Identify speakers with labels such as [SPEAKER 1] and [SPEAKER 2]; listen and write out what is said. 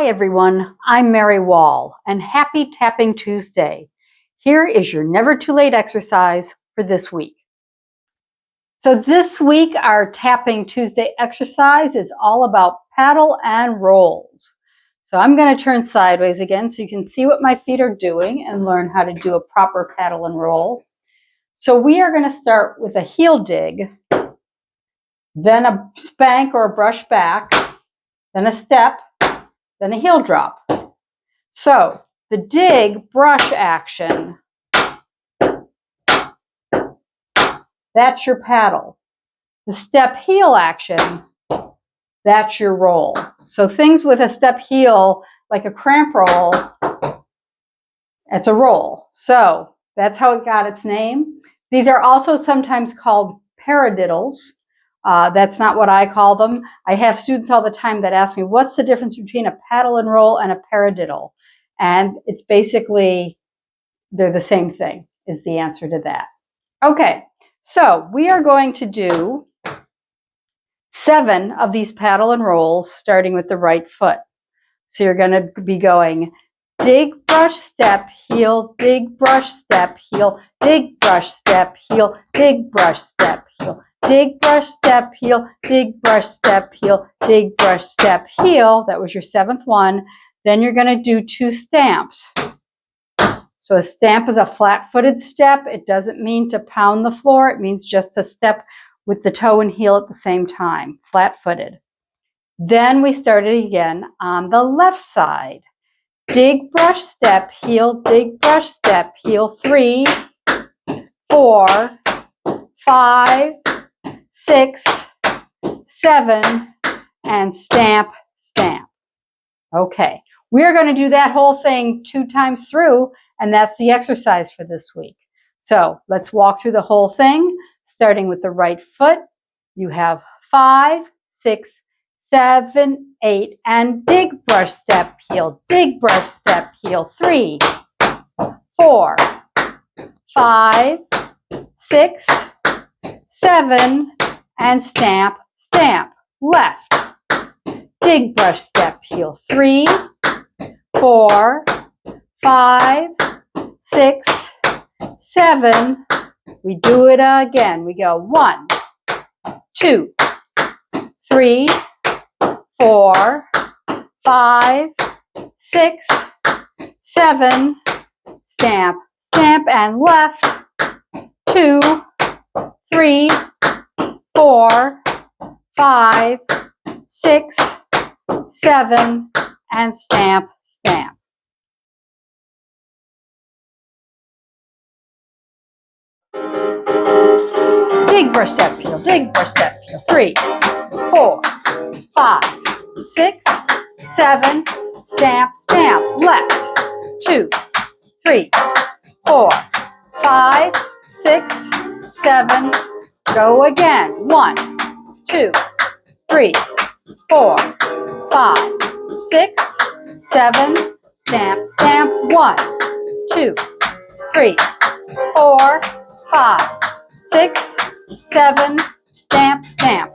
[SPEAKER 1] Hi everyone, I'm Mary Wall and happy Tapping Tuesday. Here is your Never Too Late exercise for this week. So this week our Tapping Tuesday exercise is all about paddle and rolls. So I'm going to turn sideways again so you can see what my feet are doing and learn how to do a proper paddle and roll. So we are going to start with a heel dig, then a spank or a brush back, then a step, then a heel drop. So the dig brush action, that's your paddle. The step heel action, that's your roll. So things with a step heel, like a cramp roll, it's a roll. So that's how it got its name. These are also sometimes called paradiddles. That's not what I call them. I have students all the time that ask me, what's the difference between a paddle and roll and a paradiddle? And it's basically, they're the same thing, is the answer to that. Okay, so we are going to do 7 of these paddle and rolls, starting with the right foot. So you're going to be going dig, brush, step, heel, dig, brush, step, heel, dig, brush, step, heel, dig, brush, step, heel, dig, brush, step, heel, dig, brush, step, heel, dig, brush, step, heel. That was your 7th one. Then you're going to do 2 stamps. So a stamp is a flat-footed step. It doesn't mean to pound the floor. It means just to step with the toe and heel at the same time, flat-footed. Then we started again on the left side. Dig, brush, step, heel, dig, brush, step, heel. 3, 4, 5, 6, 7, and stamp, stamp. Okay, we're going to do that whole thing 2 times through, and that's the exercise for this week. So let's walk through the whole thing, starting with the right foot. You have 5, 6, 7, 8, and dig, brush, step, heel, dig, brush, step, heel. 3, 4, 5, 6, 7, and stamp, stamp. Left. Dig, brush, step, heel. 3, 4, 5, 6, 7. We do it again. We go 1, 2, 3, 4, 5, 6, 7. Stamp, stamp, and left. 2, 3, 4, 5, 6, 7, and stamp, stamp. Dig, brush, step, heel, dig, brush, step, heel. 3, 4, 5, 6, 7, stamp, stamp. Left. 2, 3, 4, 5, 6, 7. Go again. 1, 2, 3, 4, 5, 6, 7. Stamp, stamp. 1, 2, 3, 4, 5, 6, 7. Stamp, stamp.